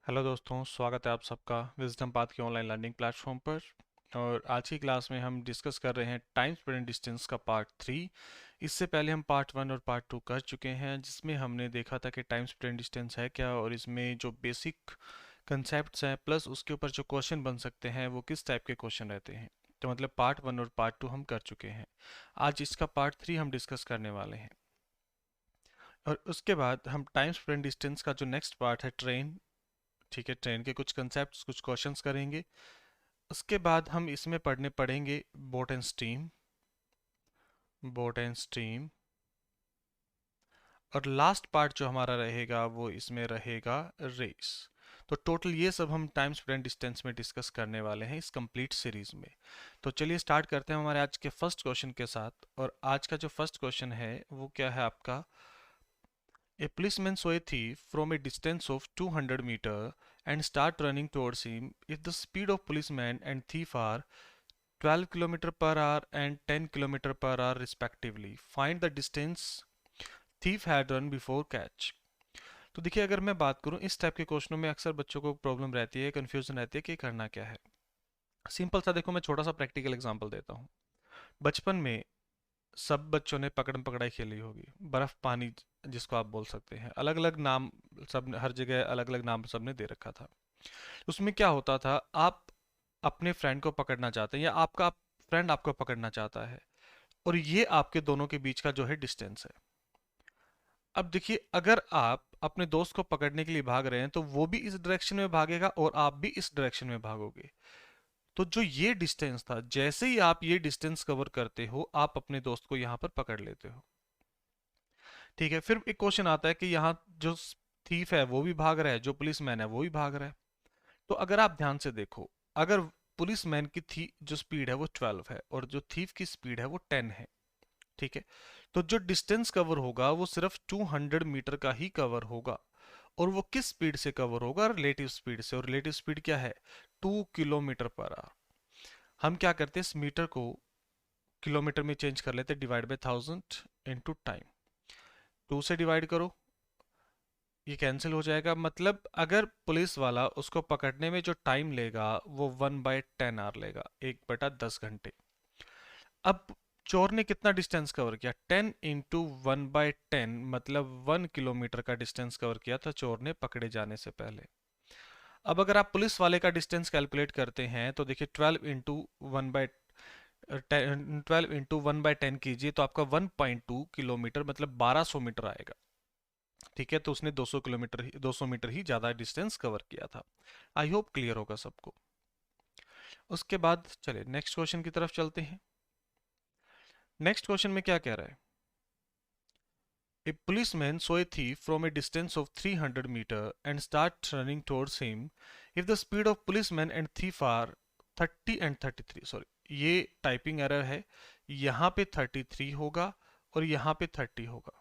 Hello दोस्तों, स्वागत है आप सबका विजडम पाथ की ऑनलाइन लर्निंग प्लेटफॉर्म पर। और आज की क्लास में हम डिस्कस कर रहे हैं टाइम स्पीड एंड डिस्टेंस का पार्ट 3। इससे पहले हम पार्ट 1 और पार्ट 2 कर चुके हैं, जिसमें हमने देखा था कि टाइम स्पीड एंड डिस्टेंस है क्या और इसमें जो बेसिक कंसेप्ट्स हैं प्लस उसके ऊपर जो क्वेश्चन बन सकते हैं वो किस टाइप के क्वेश्चन रहते हैं। तो मतलब पार्ट 1 और पार्ट 2 हम कर चुके हैं। आज इसका पार्ट 3 हम डिस्कस करने वाले हैं। और उसके बाद हम टाइम स्पीड एंड डिस्टेंस का जो नेक्स्ट पार्ट है ट्रेन, ठीक है, ट्रेन के कुछ कंसेप्ट्स कुछ क्वेश्चंस करेंगे। उसके बाद हम इसमें पढ़ेंगे बोट एंड स्ट्रीम। और लास्ट पार्ट जो हमारा रहेगा वो इसमें रहेगा रेस। तो टोटल ये सब हम टाइम स्पीड एंड डिस्टेंस में डिस्कस करने वाले हैं इस कंप्लीट सीरीज में। तो चलिए स्टार्ट करते हैं हमारे आज के फर्स्ट क्वेश्चन के साथ। और आज का जो फर्स्ट क्वेश्चन है वो क्या है आपका। A policeman saw a thief from a distance of 200 meter and start running towards him. If the speed of policeman and thief are 12 km per hour and 10 km per hour respectively, find the distance thief had run before catch. तो देखिए, अगर मैं बात करूं इस type के क्वेश्चनों में अक्सर बच्चों को प्रॉब्लम रहती है, कंफ्यूजन रहती है कि करना क्या है। सिंपल सा देखो, मैं छोटा सा प्रैक्टिकल एग्जांपल देता हूं। बचपन में सब बच्चों ने पकड़म पकड़ाई खेली होगी, बर्फ पानी जिसको आप बोल सकते हैं, अलग अलग नाम। सब हर जगह अलग अलग नाम सबने दे रखा था। उसमें क्या होता था, आप अपने फ्रेंड को पकड़ना चाहते हैं या आपका फ्रेंड आपको पकड़ना चाहता है, और ये आपके दोनों के बीच का जो है डिस्टेंस है। अब देखिए, अगर आप अपने दोस्त को पकड़ने के लिए भाग रहे हैं तो वो भी इस डायरेक्शन में भागेगा और आप भी इस डायरेक्शन में भागोगे। तो जो ये डिस्टेंस था, जैसे ही आप ये डिस्टेंस कवर करते हो आप अपने दोस्त को यहाँ पर पकड़ लेते हो। ठीक है, फिर एक क्वेश्चन आता है कि यहाँ जो थीफ है वो भी भाग रहा है, जो पुलिस मैन है वो भी भाग रहा है। तो अगर आप ध्यान से देखो, अगर पुलिस मैन की थी जो स्पीड है वो 12 है और जो थीफ की स्पीड है वो 10 है, ठीक है, तो जो डिस्टेंस कवर होगा वो सिर्फ 200 मीटर का ही कवर होगा। और वो किस स्पीड से कवर होगा, रिलेटिव स्पीड से। और रिलेटिव स्पीड क्या है, 2 किलोमीटर पर आवर। हम क्या करते हैं, इस मीटर को किलोमीटर में चेंज कर लेते हैं, डिवाइड बाय 1000 इंटू टाइम। 2 से डिवाइड करो, ये कैंसिल हो जाएगा। मतलब अगर पुलिस वाला उसको पकड़ने में जो टाइम लेगा वो 1/10 आवर लेगा, 1/10 घंटे। अब चोर ने कितना डिस्टेंस कवर किया, 10 × 1/10, मतलब 1 किलोमीटर का डिस्टेंस कवर किया था चोर ने पकड़े जाने से पहले। अब अगर आप पुलिस वाले का डिस्टेंस कैलकुलेट करते हैं तो देखिए, 12 × 1 कीजिए तो आपका 1.2 किलोमीटर मतलब 1200 मीटर आएगा। ठीक है, तो उसने 200 मीटर ही ज़्यादा डिस्टेंस कवर किया था। आई होप क्लियर होगा सबको। उसके बाद चले नेक्स्ट क्वेश्चन की तरफ चलते हैं। नेक्स्ट क्वेश्चन में क्या कह रहा है, A policeman saw a thief from a distance of 300 meter and starts running towards him. If the speed of policeman and thief are 30 and 33, sorry, ये टाइपिंग एरर है। यहाँ पे 33 होगा और यहाँ पे 30 होगा,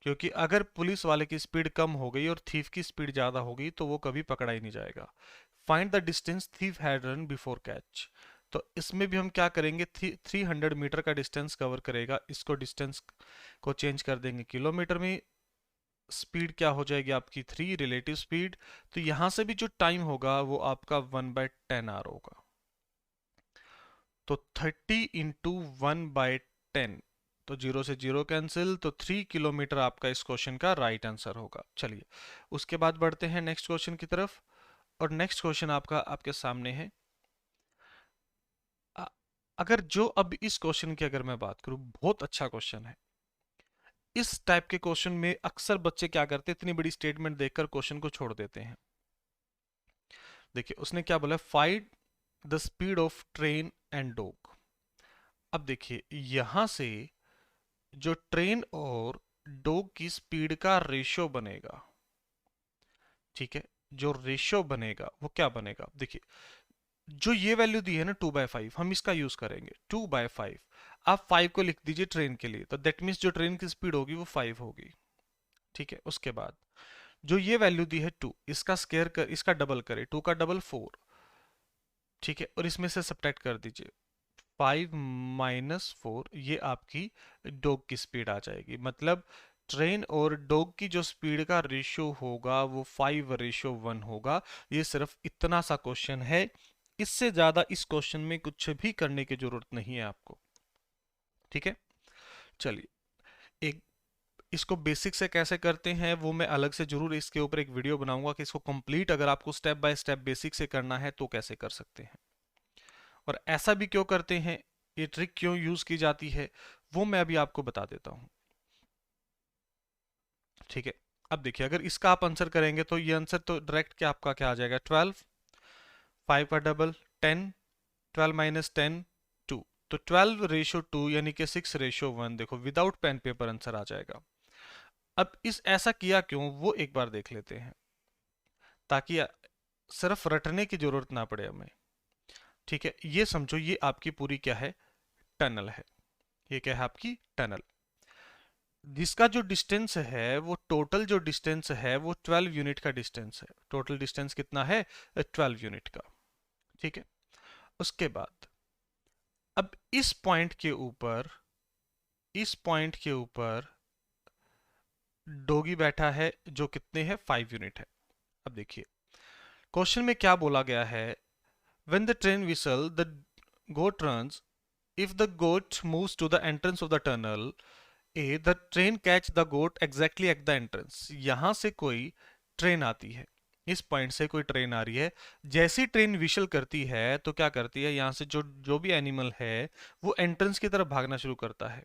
क्योंकि अगर पुलिस वाले की स्पीड कम हो गई और थीफ की स्पीड ज़्यादा हो गई तो वो कभी पकड़ा ही नहीं जाएगा। Find the distance thief had run before catch. तो इसमें भी हम क्या करेंगे, 300 मीटर का डिस्टेंस कवर करेगा, इसको डिस्टेंस को चेंज कर देंगे किलोमीटर में। स्पीड क्या हो जाएगी आपकी 3, रिलेटिव स्पीड। तो यहां से भी जो टाइम होगा वो आपका 1/10 आवर होगा। तो 30 × 1/10, तो 0 से 0 कैंसिल, तो 3 किलोमीटर आपका इस क्वेश्चन का राइट आंसर होगा। चलिए उसके बाद बढ़ते हैं नेक्स्ट क्वेश्चन की तरफ। और नेक्स्ट क्वेश्चन आपका आपके सामने है। अ- अगर जो अब इस क्वेश्चन की अगर मैं बात करूं, बहुत अच्छा क्वेश्चन है। इस टाइप के क्वेश्चन में अक्सर बच्चे क्या करते हैं, इतनी बड़ी स्टेटमेंट देखकर क्वेश्चन को छोड़ देते हैं। देखिए उसने क्या बोला, find the speed of train and dog. अब देखिए यहां से जो ट्रेन और डॉग की स्पीड का रेशियो बनेगा, ठीक है, जो रेशियो बनेगा वो क्या बनेगा, देखिए जो ये वैल्यू दी है ना 2/5, हम इसका यूज करेंगे 2/5। आप 5 को लिख दीजिए ट्रेन के लिए, तो दैट मीन्स जो ट्रेन की स्पीड होगी वो 5 होगी। ठीक है, उसके बाद जो ये वैल्यू दी है 2, इसका स्केयर कर, इसका डबल करे, 2 का डबल 4। ठीक है, और इसमें से सब्ट्रैक्ट कर दीजिए 5 - 4, ये आपकी डॉग की स्पीड आ जाएगी। मतलब ट्रेन और डॉग की जो स्पीड का रेशियो होगा वो 5:1 होगा। ये सिर्फ इतना सा क्वेश्चन है, इससे ज्यादा इस क्वेश्चन में कुछ भी करने की जरूरत नहीं है आपको। ठीक है, चलिए एक इसको बेसिक से कैसे करते हैं वो मैं अलग से जरूर इसके ऊपर एक वीडियो बनाऊंगा कि इसको कंप्लीट अगर आपको स्टेप बाय स्टेप बेसिक से करना है तो कैसे कर सकते हैं, और ऐसा भी क्यों करते हैं, ये ट्रिक क्यों यूज की जाती है, वो मैं अभी आपको बता देता हूं। ठीक है, अब देखिए अगर इसका आप आंसर करेंगे तो ये आंसर तो डायरेक्ट क्या आपका क्या आ जाएगा, 12, 5 का डबल 10, 12 माइनस 10 2, तो 12:2 यानी कि 6:1। देखो विदाउट पेन पेपर आंसर आ जाएगा। अब इस ऐसा किया क्यों वो एक बार देख लेते हैं, ताकि सिर्फ रटने की जरूरत ना पड़े हमें। ठीक है, ये समझो ये आपकी पूरी क्या है, टनल है। ये क्या है आपकी टनल, जिसका जो डिस्टेंस है वो टोटल जो डिस्टेंस है वो 12 यूनिट का डिस्टेंस है। टोटल डिस्टेंस कितना है, 12 यूनिट का। ठीक है, उसके बाद अब इस पॉइंट के ऊपर डोगी बैठा है जो कितने है, 5 यूनिट है। अब देखिए क्वेश्चन में क्या बोला गया है, when the train whistle the goat runs, if the goat moves to the entrance of the tunnel A, the train catch the goat exactly at the entrance। यहां से कोई ट्रेन आती है, इस पॉइंट से कोई ट्रेन आ रही है, जैसी ट्रेन विशल करती है तो क्या करती है, यहां से जो जो भी एनिमल है वो एंट्रेंस की तरफ भागना शुरू करता है।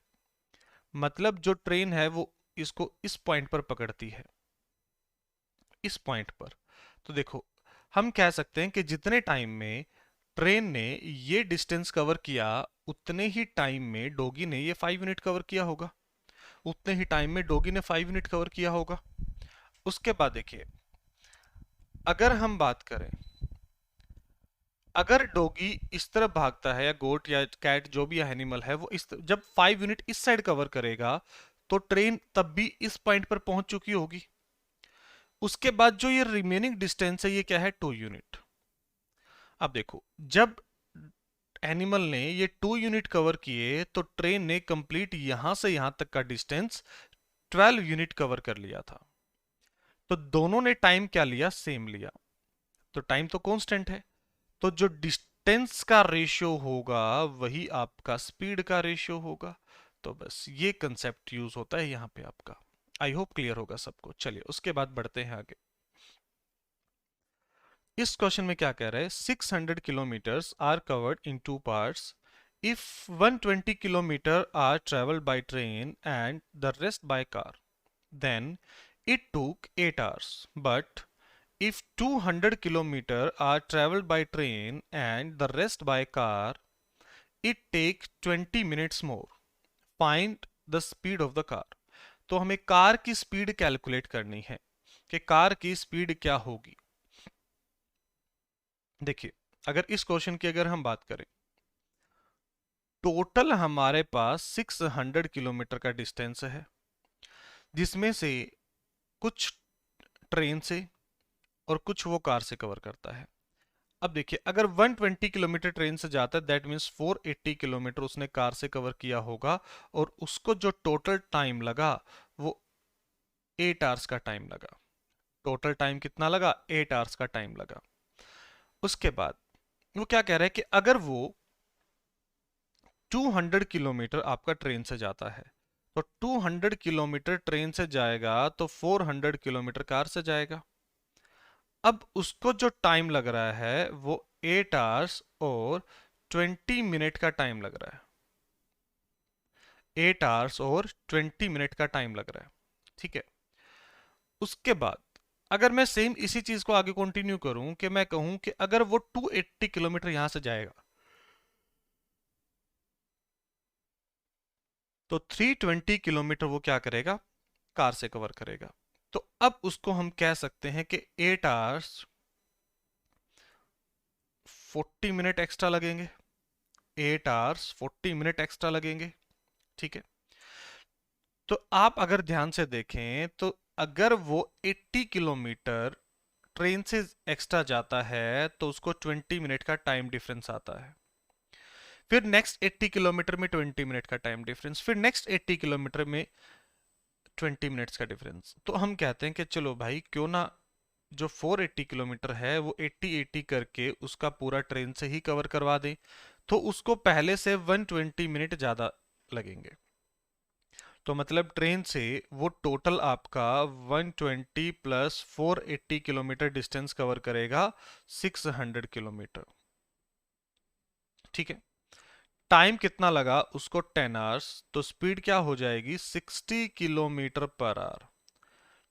मतलब जो ट्रेन है वो इसको इस पॉइंट पर पकड़ती है, इस पॉइंट पर। तो देखो हम कह सकते हैं कि जितने टाइम में ट्रेन ने ये डिस्टेंस कवर किया उतने ही टाइम में डोगी ने ये 5 यूनिट कवर किया होगा, उतने ही टाइम में डोगी ने 5 यूनिट कवर किया होगा। उसके बाद देखिए अगर हम बात करें, अगर डोगी इस तरफ भागता है या गोट या कैट जो भी एनिमल है वो जब 5 यूनिट इस साइड कवर करेगा तो ट्रेन तब भी इस पॉइंट पर पहुंच चुकी होगी। उसके बाद जो ये रिमेनिंग डिस्टेंस है ये क्या है, 2 यूनिट। अब देखो जब एनिमल ने ये 2 यूनिट कवर किए तो ट्रेन ने कंप्लीट यहां से यहां तक का डिस्टेंस 12 यूनिट कवर कर लिया था। तो दोनों ने टाइम क्या लिया, सेम लिया, तो टाइम तो कांस्टेंट है। तो जो डिस्टेंस का रेशियो होगा वही आपका स्पीड का रेशियो होगा। तो बस ये कंसेप्ट यूज होता है यहां पे आपका। आई होप क्लियर होगा सबको। चलिए उसके बाद बढ़ते हैं आगे। इस क्वेश्चन में क्या कह रहा है, 600 kilometres are covered in 2 parts if 120 kilometre are travelled by train and the rest by car, then it took 8 hours. But if 200 kilometers are traveled by train and the rest by car, it takes 20 minutes more. Find the speed of the car. तो हमें car की speed calculate करनी है कि car की speed क्या होगी। देखिए अगर इस क्वेश्चन की अगर हम बात करें, टोटल हमारे पास 600 किलोमीटर का डिस्टेंस है, जिसमें से कुछ ट्रेन से और कुछ वो कार से कवर करता है। अब देखिए अगर 120 किलोमीटर ट्रेन से जाता है दैट मीन्स 480 किलोमीटर उसने कार से कवर किया होगा, और उसको जो टोटल टाइम लगा वो 8 आवर्स का टाइम लगा। टोटल टाइम कितना लगा, 8 आवर्स का टाइम लगा। उसके बाद वो क्या कह रहा है कि अगर वो 200 किलोमीटर आपका ट्रेन से जाता है तो 200 किलोमीटर ट्रेन से जाएगा तो 400 किलोमीटर कार से जाएगा। अब उसको जो टाइम लग रहा है वो 8 आवर्स और 20 मिनट का टाइम लग रहा है। 8 आवर्स और 20 मिनट का टाइम लग रहा है। ठीक है, उसके बाद अगर मैं सेम इसी चीज को आगे कंटिन्यू करूं कि मैं कहूं कि अगर वो 280 किलोमीटर यहां से जाएगा तो 320 किलोमीटर वो क्या करेगा, कार से कवर करेगा। तो अब उसको हम कह सकते हैं कि 8 आवर्स 40 मिनट एक्स्ट्रा लगेंगे, 8 आवर्स 40 मिनट एक्स्ट्रा लगेंगे। ठीक है, तो आप अगर ध्यान से देखें तो अगर वो 80 किलोमीटर ट्रेन से एक्स्ट्रा जाता है तो उसको 20 मिनट का टाइम डिफरेंस आता है। फिर नेक्स्ट 80 किलोमीटर में 20 मिनट का टाइम डिफरेंस, फिर नेक्स्ट 80 किलोमीटर में 20 मिनट्स का डिफरेंस। तो हम कहते हैं कि चलो भाई क्यों ना जो 480 किलोमीटर है वो 80-80 करके उसका पूरा ट्रेन से ही कवर करवा दें, तो उसको पहले से 120 मिनट ज़्यादा लगेंगे। तो मतलब ट्रेन से वो टोटल आपका 120 प्लस 480 किलोमीटर डिस्टेंस कवर करेगा, 600 किलोमीटर। ठीक है, टाइम कितना लगा उसको 10 आवर्स, तो स्पीड क्या हो जाएगी 60 किलोमीटर पर आवर।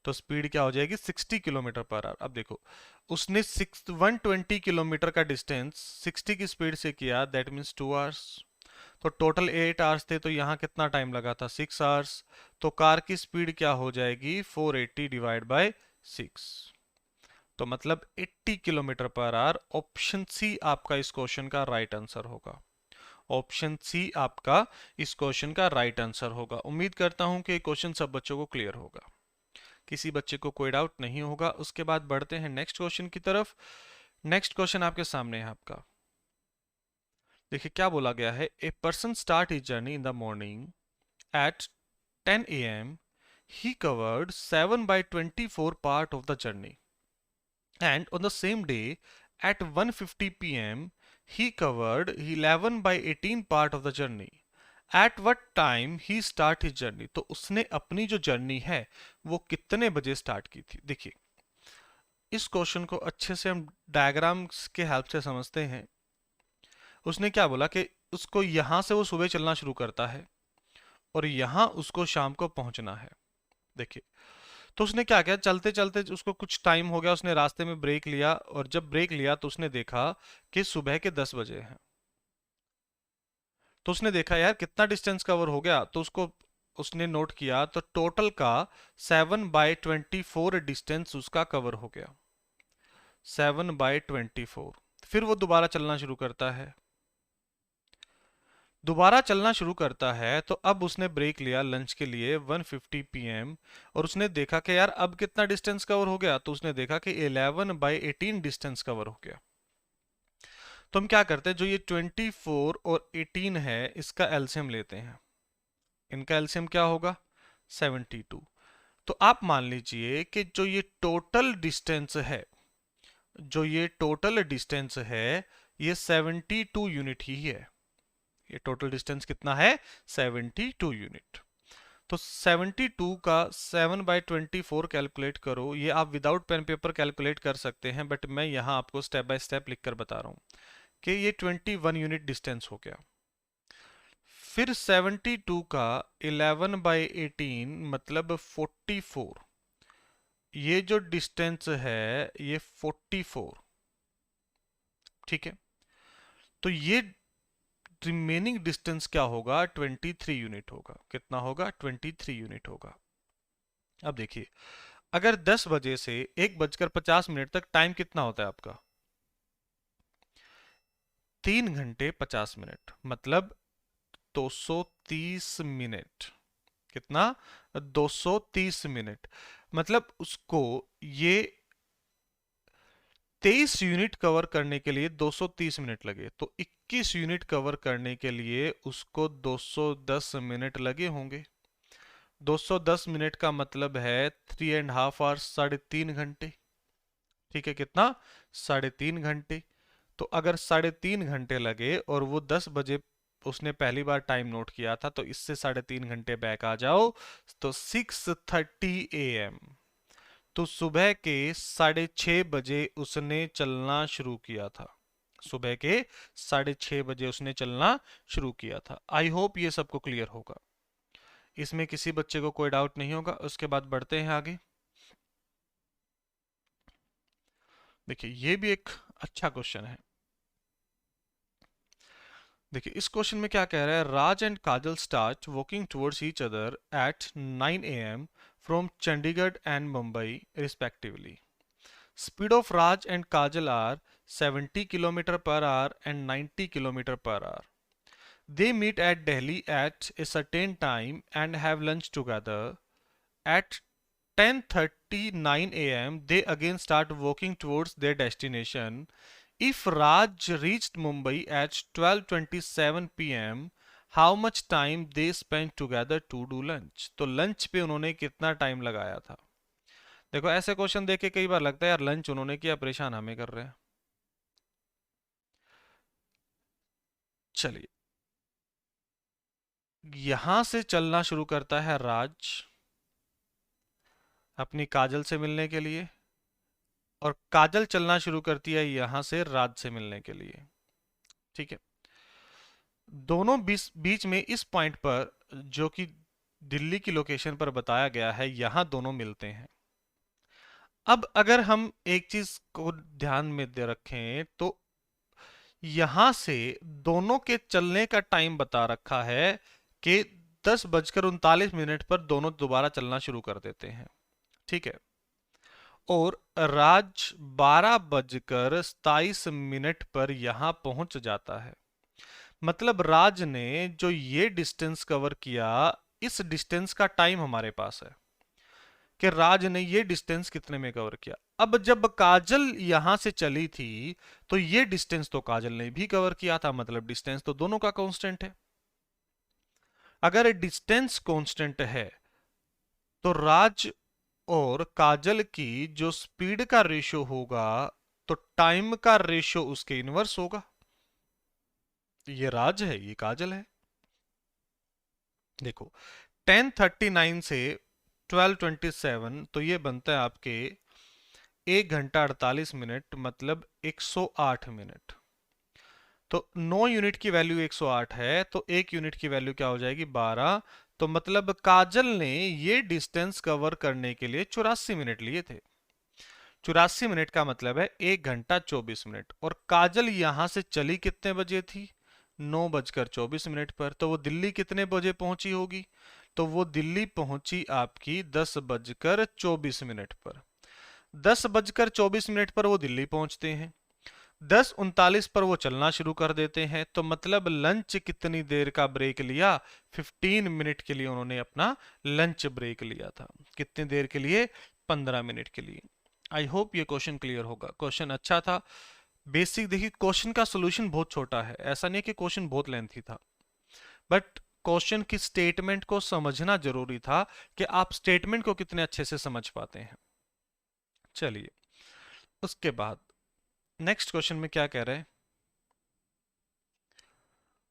तो स्पीड क्या हो जाएगी 60 किलोमीटर पर आवर। अब देखो उसने 120 किलोमीटर का डिस्टेंस 60 की स्पीड से किया, दैट मीन्स 2 आवर्स। तो टोटल 8 आवर्स थे, तो यहाँ कितना टाइम लगा था 6 आवर्स। तो कार की स्पीड क्या हो जाएगी 480 डिवाइड बाय 6, तो मतलब 80 kilometre per hour. Option C आपका इस क्वेश्चन का राइट आंसर होगा। ऑप्शन सी आपका इस क्वेश्चन का राइट आंसर होगा। उम्मीद करता हूं कि क्वेश्चन सब बच्चों को क्लियर होगा, किसी बच्चे को कोई डाउट नहीं होगा। उसके बाद बढ़ते हैं नेक्स्ट क्वेश्चन की तरफ। नेक्स्ट क्वेश्चन आपके सामने है आपका। देखिए क्या बोला गया है, a person start his journey in the morning at 10 a.m. He covered 7 by 24 part of the journey, and on the same day at 1:50 p.m. he covered 11 by 18 part of the journey. At what time he start his journey? तो उसने अपनी जो journey है वो कितने बजे start की थी। देखिए इस क्वेश्चन को अच्छे से हम डायग्राम्स के हेल्प से समझते हैं। उसने क्या बोला कि उसको यहां से वो सुबह चलना शुरू करता है और यहां उसको शाम को पहुंचना है। देखिए तो उसने क्या किया, चलते चलते उसको कुछ टाइम हो गया, उसने रास्ते में ब्रेक लिया, और जब ब्रेक लिया तो उसने देखा कि सुबह के 10 बजे हैं। तो उसने देखा यार कितना डिस्टेंस कवर हो गया, तो उसने नोट किया, तो टोटल का 7/24 डिस्टेंस उसका कवर हो गया। 7/24। फिर वो दोबारा चलना शुरू करता है, दोबारा चलना शुरू करता है, तो अब उसने ब्रेक लिया लंच के लिए 1:50 PM, और उसने देखा कि यार अब कितना डिस्टेंस कवर हो गया, तो उसने देखा कि 11/18 डिस्टेंस कवर हो गया। तो हम क्या करते हैं, जो ये 24 और 18 है इसका एलसीएम लेते हैं। इनका एलसीएम क्या होगा 72। तो आप मान लीजिए कि जो ये टोटल डिस्टेंस है, जो ये टोटल डिस्टेंस है ये 72 यूनिट ही है। ये टोटल डिस्टेंस कितना है 72 यूनिट। तो 72 का 7/24 कैलकुलेट करो। ये आप विदाउट पेन पेपर कैलकुलेट कर सकते हैं, बट मैं यहाँ आपको स्टेप बाय स्टेप लिख कर बता रहा हूँ कि ये 21 यूनिट डिस्टेंस हो गया। फिर 72 का 11/18 मतलब 44। ये जो डिस्टेंस है ये 44। ठीक है, तो ये रिमेनिंग डिस्टेंस क्या होगा 23 यूनिट होगा। कितना होगा 23 यूनिट होगा। अब देखिए अगर 10 बजे से 1:50 तक टाइम कितना होता है आपका 3 घंटे 50 मिनट, मतलब 230 मिनट। कितना 230 मिनट, मतलब उसको ये 23 यूनिट कवर करने के लिए 230 मिनट लगे, तो 21 यूनिट कवर करने के लिए उसको 210 मिनट लगे होंगे। 210 मिनट का मतलब है 3.5 आवर्स, 3.5 घंटे। ठीक है, कितना 3.5 घंटे। तो अगर 3.5 घंटे लगे और वो 10 बजे उसने पहली बार टाइम नोट किया था, तो इससे 3.5 घंटे बैक आ जाओ, तो 6:30 AM। तो सुबह के 6:30 बजे उसने चलना शुरू किया था। सुबह के 6:30 बजे उसने चलना शुरू किया था। आई होप ये सबको क्लियर होगा, इसमें किसी बच्चे को कोई डाउट नहीं होगा। उसके बाद बढ़ते हैं आगे। देखिए ये भी एक अच्छा क्वेश्चन है। देखिए इस क्वेश्चन में क्या कह रहा है, Raj and Kajal start walking towards each other at 9 AM from Chandigarh and Mumbai respectively. Speed of Raj and Kajal are 70 km per hour and 90 km per hour. They meet at Delhi at a certain time and have lunch together. At 10:39 AM, they again start walking towards their destination. If Raj reached Mumbai at 12:27 PM, how much time they spend together to do lunch, तो lunch पे उन्होंने कितना time लगाया था। देखो ऐसे question देख के कई बार लगता है यार लंच उन्होंने किया, परेशान हमें कर रहे हैं। चलिए, यहां से चलना शुरू करता है राज अपनी काजल से मिलने के लिए, और काजल चलना शुरू करती है यहां से राज से मिलने के लिए। ठीक है, दोनों बीच बीच में इस पॉइंट पर, जो कि दिल्ली की लोकेशन पर बताया गया है, यहां दोनों मिलते हैं। अब अगर हम एक चीज को ध्यान में दे रखें तो यहां से दोनों के चलने का टाइम बता रखा है कि 10:39 पर दोनों दोबारा चलना शुरू कर देते हैं। ठीक है, और राज 12:27 पर यहां पहुंच जाता है। मतलब राज ने जो ये डिस्टेंस कवर किया, इस डिस्टेंस का टाइम हमारे पास है कि राज ने ये डिस्टेंस कितने में कवर किया। अब जब काजल यहां से चली थी तो ये डिस्टेंस तो काजल ने भी कवर किया था, मतलब डिस्टेंस तो दोनों का कांस्टेंट है। अगर डिस्टेंस कांस्टेंट है तो राज और काजल की जो स्पीड का रेशियो होगा, तो टाइम का रेशियो उसके इनवर्स होगा। ये राज है, ये काजल है। देखो 10:39 से 12:27, तो ये बनता है आपके 1 घंटा 48 मिनट, मतलब 108 मिनट। तो 9 यूनिट की वैल्यू 108 है, तो 1 यूनिट की वैल्यू क्या हो जाएगी 12। तो मतलब काजल ने ये डिस्टेंस कवर करने के लिए 84 मिनट लिए थे। 84 मिनट का मतलब है 1 घंटा 24 मिनट। और काजल यहां से चली कितने बजे थी, 9:24 पर। तो वो दिल्ली कितने बजे पहुंची होगी, तो वो दिल्ली पहुंची आपकी 10:24 पर। 10:24 पर वो दिल्ली पहुंचते हैं, 10:39 पर वो चलना शुरू कर देते हैं। तो मतलब लंच कितनी देर का ब्रेक लिया, 15 मिनट के लिए उन्होंने अपना लंच ब्रेक लिया था। कितनी देर के लिए, 15 मिनट के लिए। आई होप ये क्वेश्चन क्लियर होगा। क्वेश्चन अच्छा था, बेसिक। देखिए क्वेश्चन का सोल्यूशन बहुत छोटा है, ऐसा नहीं कि क्वेश्चन बहुत लेंथी था, बट क्वेश्चन की स्टेटमेंट को समझना जरूरी था कि आप स्टेटमेंट को कितने अच्छे से समझ पाते हैं। चलिए, उसके बाद नेक्स्ट क्वेश्चन में क्या कह रहे हैं।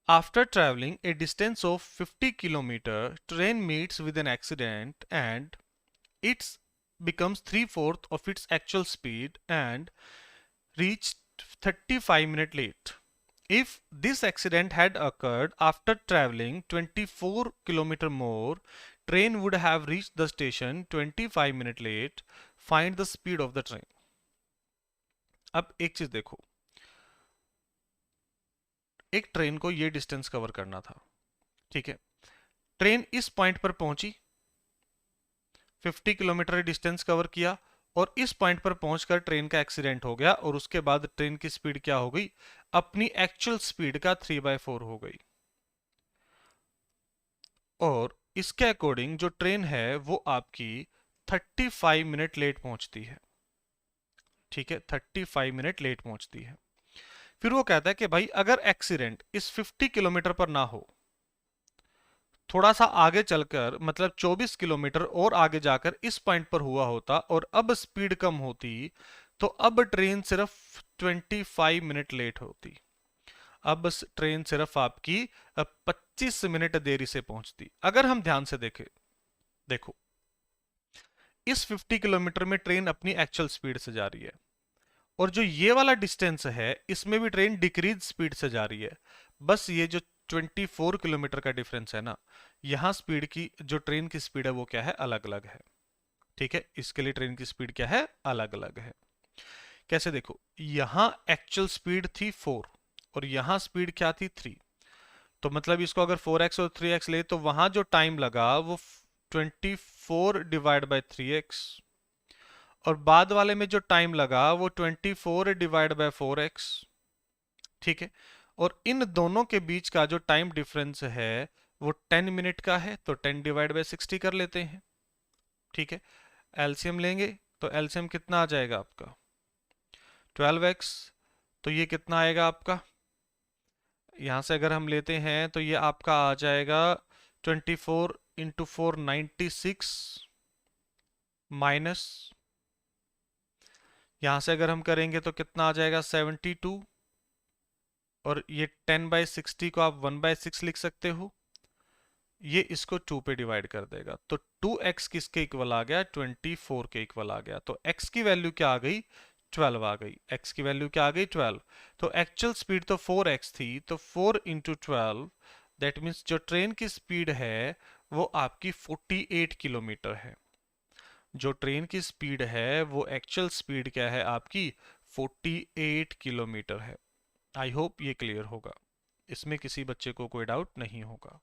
After traveling a distance of 50 km, train meets with an accident and it becomes 3/4 of its actual speed and reached 35 minutes late. If this accident had occurred after traveling 24 km more, train would have reached the station 25 minutes late. Find the speed of the train. अब एक चीज देखो, एक train को ये distance cover करना था। ठीक है, ट्रेन इस पॉइंट पर पहुंची, 50 किलोमीटर डिस्टेंस कवर किया, और इस पॉइंट पर पहुंचकर ट्रेन का एक्सीडेंट हो गया, और उसके बाद ट्रेन की स्पीड क्या हो गई, अपनी एक्चुअल स्पीड का 3/4 हो गई। और इसके अकॉर्डिंग जो ट्रेन है वो आपकी 35 मिनट लेट पहुंचती है। ठीक है, 35 मिनट लेट पहुंचती है। फिर वो कहता है कि भाई अगर एक्सीडेंट इस 50 किलोमीटर पर ना हो, थोड़ा सा आगे चलकर, मतलब 24 किलोमीटर और आगे जाकर इस पॉइंट पर हुआ होता और अब स्पीड कम होती, तो अब ट्रेन सिर्फ 25 मिनट लेट होती। अब ट्रेन सिर्फ आपकी 25 मिनट देरी से पहुंचती। अगर हम ध्यान से देखें, देखो इस 50 किलोमीटर में ट्रेन अपनी एक्चुअल स्पीड से जा रही है, और जो ये वाला डिस्टेंस है इसमें भी ट्रेन डिक्रीज स्पीड से जा रही है। बस ये जो 24 किलोमीटर का डिफरेंस है ना, यहाँ स्पीड की, जो ट्रेन की स्पीड है वो क्या है, अलग अलग है। ठीक है, इसके लिए ट्रेन की स्पीड क्या है, अलग अलग है। कैसे, देखो यहाँ एक्चुअल स्पीड थी 4 और यहाँ स्पीड क्या थी 3। तो मतलब इसको अगर 4x और 3x ले तो वहां जो टाइम लगा वो 24/3x, और बाद वाले में जो टाइम लगा वो 24/4x। ठीक है, और इन दोनों के बीच का जो टाइम डिफरेंस है वो 10 मिनट का है, तो 10/60 कर लेते हैं। ठीक है, एलसीएम लेंगे तो एलसीएम कितना आ जाएगा आपका 12x, तो ये कितना आएगा आपका, यहाँ से अगर हम लेते हैं तो ये आपका आ जाएगा 24 × 4 96 माइनस, यहाँ से अगर हम करेंगे तो कितना आ जाएगा 72, और ये 10/60 को आप 1/6 लिख सकते हो, ये इसको 2 पे डिवाइड कर देगा, तो 2x किसके इक्वल आ गया, 24 के इक्वल आ गया। तो x की वैल्यू क्या आ गई, 12 आ गई। x की वैल्यू क्या आ गई, 12। तो एक्चुअल स्पीड तो 4x थी, तो 4 × 12, दैट मीन्स जो ट्रेन की स्पीड है वो आपकी 48 किलोमीटर है। जो ट्रेन की स्पीड है वो एक्चुअल स्पीड क्या है आपकी, 48 किलोमीटर है। आई होप ये क्लियर होगा, इसमें किसी बच्चे को कोई डाउट नहीं होगा,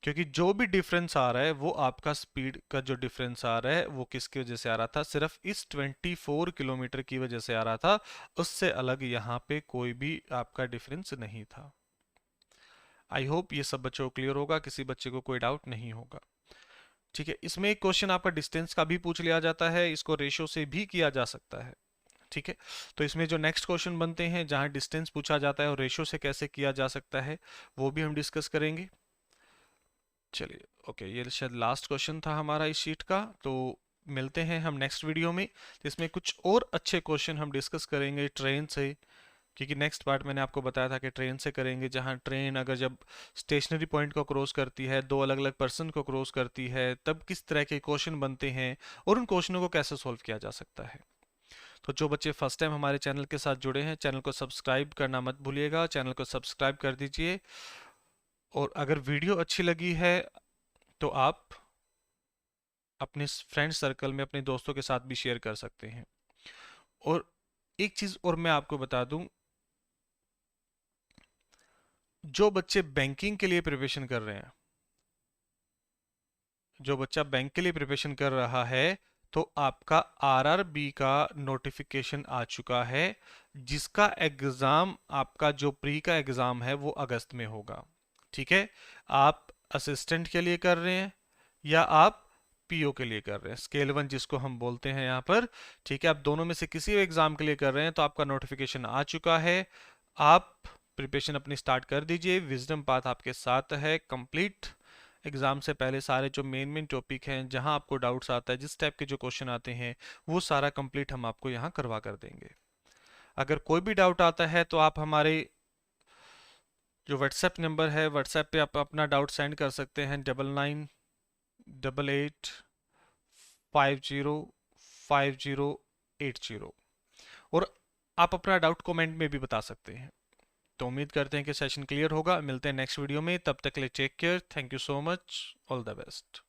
क्योंकि जो भी डिफरेंस आ रहा है वो आपका स्पीड का जो डिफरेंस आ रहा है वो किसकी वजह से आ रहा था, सिर्फ इस 24 किलोमीटर की वजह से आ रहा था, उससे अलग यहाँ पे कोई भी आपका डिफरेंस नहीं था। आई होप ये सब बच्चों को क्लियर होगा, किसी बच्चे को कोई डाउट नहीं होगा। ठीक है, इसमें एक क्वेश्चन आपका डिस्टेंस का भी पूछ लिया जाता है, इसको रेशो से भी किया जा सकता है। ठीक है, तो इसमें जो नेक्स्ट क्वेश्चन बनते हैं जहां डिस्टेंस पूछा जाता है और रेशो से कैसे किया जा सकता है वो भी हम डिस्कस करेंगे। चलिए ओके, ये शायद लास्ट क्वेश्चन था हमारा इस शीट का, तो मिलते हैं हम नेक्स्ट वीडियो में। तो इसमें कुछ और अच्छे क्वेश्चन हम डिस्कस करेंगे ट्रेन से, क्योंकि नेक्स्ट पार्ट मैंने आपको बताया था कि ट्रेन से करेंगे, जहां ट्रेन अगर जब स्टेशनरी पॉइंट को क्रॉस करती है, दो अलग अलग पर्सन को क्रॉस करती है, तब किस तरह के क्वेश्चन बनते हैं और उन क्वेश्चनों को कैसे सॉल्व किया जा सकता है। तो जो बच्चे फर्स्ट टाइम हमारे चैनल के साथ जुड़े हैं, चैनल को सब्सक्राइब करना मत भूलिएगा, चैनल को सब्सक्राइब कर दीजिए। और अगर वीडियो अच्छी लगी है तो आप अपने फ्रेंड सर्कल में अपने दोस्तों के साथ भी शेयर कर सकते हैं। और एक चीज़ और मैं आपको बता दूं, जो बच्चे बैंकिंग के लिए प्रिपरेशन कर रहे हैं, जो बच्चा बैंक के लिए प्रिपरेशन कर रहा है, तो आपका आरआरबी का नोटिफिकेशन आ चुका है, जिसका एग्ज़ाम, आपका जो प्री का एग्ज़ाम है वो अगस्त में होगा। ठीक है, आप असिस्टेंट के लिए कर रहे हैं या आप पीओ के लिए कर रहे हैं, स्केल 1 जिसको हम बोलते हैं यहाँ पर। ठीक है, आप दोनों में से किसी एग्ज़ाम के लिए कर रहे हैं तो आपका नोटिफिकेशन आ चुका है। आप प्रिपरेशन अपनी स्टार्ट कर दीजिए, विजडम पाथ आपके साथ है कंप्लीट। एग्ज़ाम से पहले सारे जो मेन टॉपिक हैं, जहां आपको डाउट्स आता है, जिस टाइप के जो क्वेश्चन आते हैं, वो सारा कंप्लीट हम आपको यहाँ करवा कर देंगे। अगर कोई भी डाउट आता है तो आप हमारे जो व्हाट्सएप नंबर है, व्हाट्सएप पे आप अपना डाउट सेंड कर सकते हैं, 9988505080, और आप अपना डाउट कमेंट में भी बता सकते हैं। तो उम्मीद करते हैं कि सेशन क्लियर होगा। मिलते हैं नेक्स्ट वीडियो में, तब तक के लिए take care, thank you so much, all the best.